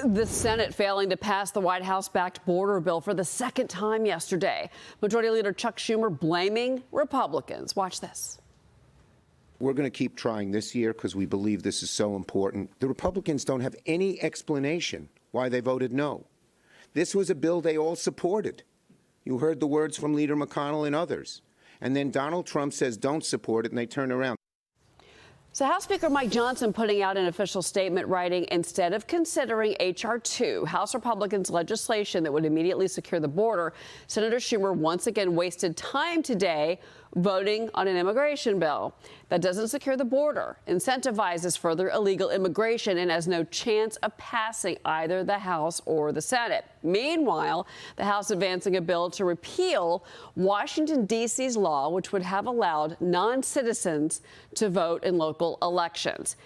The Senate failing to pass the White House-backed border bill for the second time yesterday. Majority Leader Chuck Schumer blaming Republicans. Watch this. We're going to keep trying this year because we believe this is so important. The Republicans don't have any explanation why they voted no. This was a bill they all supported. You heard the words from Leader McConnell and others. And then Donald Trump says don't support it, and they turn around. So House Speaker Mike Johnson putting out an official statement writing, instead of considering H.R. 2, House Republicans' legislation that would immediately secure the border, Senator Schumer once again wasted time today voting on an immigration bill that doesn't secure the border, incentivizes further illegal immigration, and has no chance of passing either the House or the Senate. Meanwhile, the House advancing a bill to repeal Washington, D.C.'s law, which would have allowed non-citizens to vote in local elections.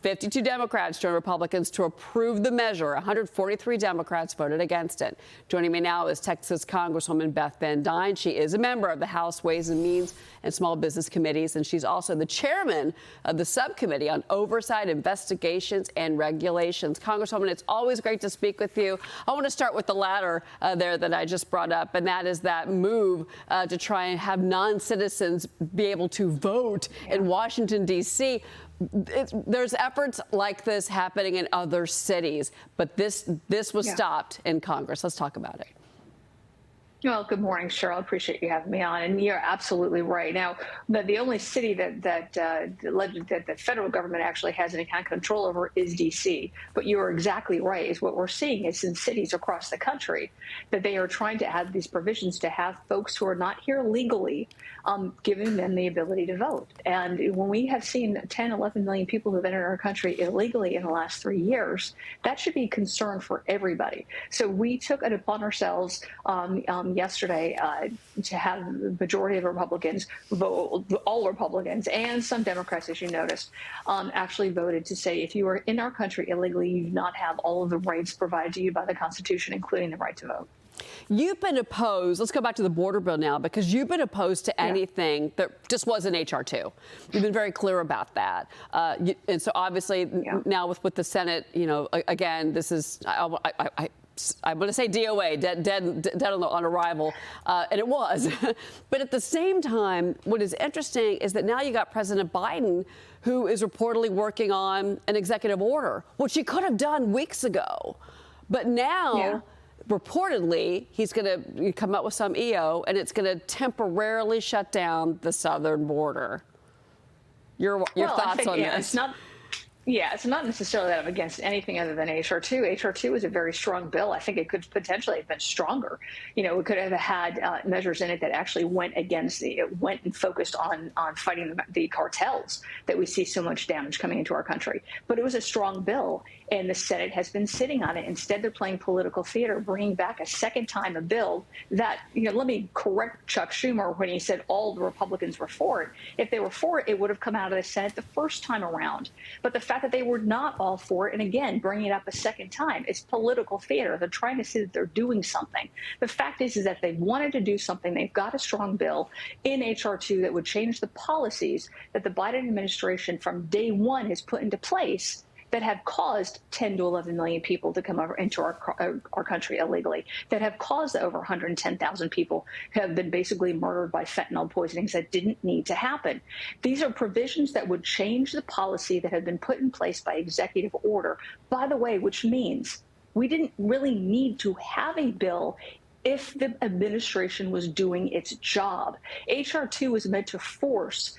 52 Democrats joined Republicans to approve the measure. 143 Democrats voted against it. Joining me now is Texas Congresswoman Beth Van Duyne. She is a member of the House Ways and Means and Small Business Committees, and she's also the chairman of the Subcommittee on Oversight, Investigations, and Regulations. Congresswoman, it's always great to speak with you. I want to start with the latter there that I just brought up, and that is that move to try and have non-citizens be able to vote in Washington, D.C. There's efforts like this happening in other cities, but this was stopped in Congress. Let's talk about it. Well, good morning, Cheryl. I appreciate you having me on. And you're absolutely right. Now, the only city that the federal government actually has any kind of control over is D.C. But you are exactly right. Is what we're seeing is in cities across the country that they are trying to add these provisions to have folks who are not here legally, giving them the ability to vote. And when we have seen 10, 11 million people who have entered our country illegally in the last 3 years, that should be a concern for everybody. So we took it upon ourselves yesterday to have the majority of Republicans vote, all Republicans and some Democrats, as you noticed, actually voted to say if you are in our country illegally, you do not have all of the rights provided to you by the Constitution, including the right to vote. You've been opposed. Let's go back to the border bill now, because you've been opposed to anything that just wasn't H.R. 2. You've been very clear about that. And so obviously now with the Senate, you know, again, this is I'm going to say DOA, dead on arrival, and it was. But at the same time, what is interesting is that now you got President Biden, who is reportedly working on an executive order, which he could have done weeks ago. But now, reportedly, he's going to come up with some EO, and it's going to temporarily shut down the southern border. Your thoughts on this? It's not necessarily that I'm against anything other than H.R. 2. H.R. 2 is a very strong bill. I think it could potentially have been stronger. You know, we could have had measures in it that actually went and focused on fighting the cartels that we see so much damage coming into our country. But it was a strong bill, and the Senate has been sitting on it. Instead, they're playing political theater, bringing back a second time a bill that, you know, let me correct Chuck Schumer when he said all the Republicans were for it. If they were for it, it would have come out of the Senate the first time around. But the fact that they were not all for it, and again, bringing it up a second time, it's political theater. They're trying to see that they're doing something. The fact is that they wanted to do something. They've got a strong bill in H.R. 2 that would change the policies that the Biden administration from day one has put into place that have caused 10 to 11 million people to come over into our country illegally, that have caused over 110,000 people who have been basically murdered by fentanyl poisonings that didn't need to happen. These are provisions that would change the policy that had been put in place by executive order, by the way, which means we didn't really need to have a bill if the administration was doing its job. H.R. 2 was meant to force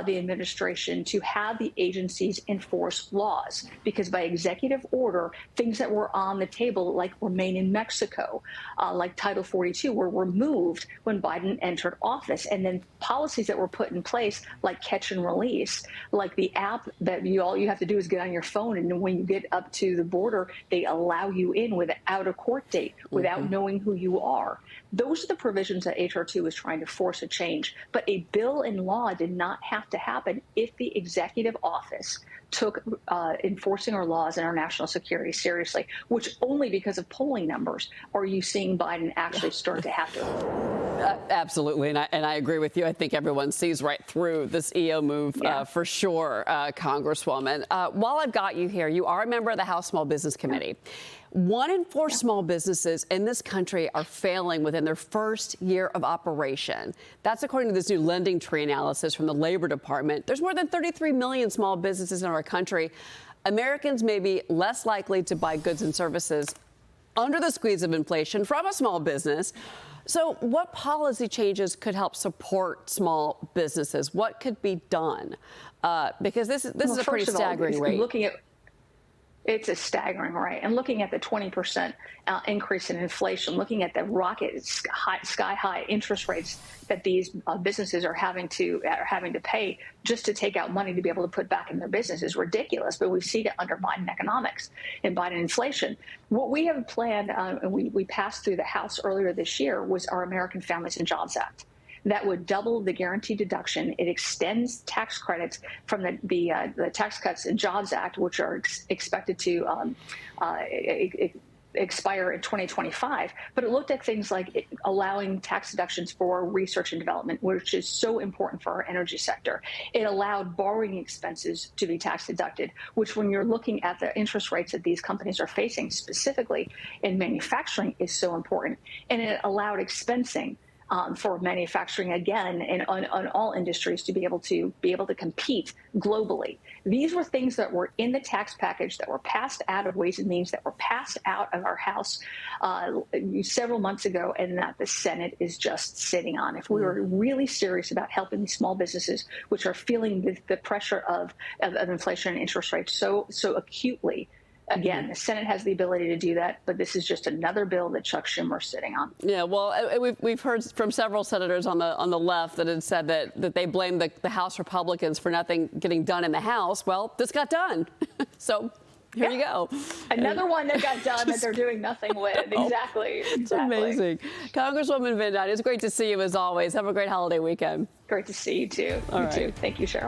the administration to have the agencies enforce laws, because by executive order, things that were on the table, like Remain in Mexico, like Title 42, were removed when Biden entered office. And then policies that were put in place, like Catch and Release, like the app that all you have to do is get on your phone, and when you get up to the border, they allow you in without a court date, without knowing who you are. Those are the provisions that H.R. 2 is trying to force a change. But a bill in law did not have to happen if the executive office took enforcing our laws and our national security seriously, which only because of polling numbers are you seeing Biden actually start to have to. Absolutely, and I agree with you. I think everyone sees right through this EO move for sure, Congresswoman. While I've got you here, you are a member of the House Small Business Committee. 1 in 4 small businesses in this country are failing within their first year of operation. That's according to this new lending tree analysis from the Labor Department. There's more than 33 million small businesses in our country. Americans may be less likely to buy goods and services under the squeeze of inflation from a small business. So what policy changes could help support small businesses? What could be done? Because this is a pretty staggering rate. It's a staggering rate. And looking at the 20% increase in inflation, looking at the sky high interest rates that these businesses are having to pay just to take out money to be able to put back in their business is ridiculous. But we see it under Biden economics and Biden inflation. What we have planned, and we passed through the House earlier this year, was our American Families and Jobs Act. That would double the guaranteed deduction. It extends tax credits from the Tax Cuts and Jobs Act, which are expected to expire in 2025. But it looked at things like allowing tax deductions for research and development, which is so important for our energy sector. It allowed borrowing expenses to be tax deducted, which when you're looking at the interest rates that these companies are facing, specifically in manufacturing, is so important. And it allowed expensing for manufacturing again and on all industries to be able to compete globally. These were things that were in the tax package that were passed out of Ways and Means, that were passed out of our House several months ago, and that the Senate is just sitting on. If we were really serious about helping these small businesses, which are feeling the pressure of inflation and interest rates so acutely, again, the Senate has the ability to do that, but this is just another bill that Chuck Schumer is sitting on. Yeah, well, we've heard from several senators on the left that had said that they blame the House Republicans for nothing getting done in the House. Well, this got done. So here you go. Another one that got done that they're doing nothing with. Exactly. It's amazing. Congresswoman Van Duyne, it's great to see you as always. Have a great holiday weekend. Great to see you too. All You right. too. Thank you, Cheryl.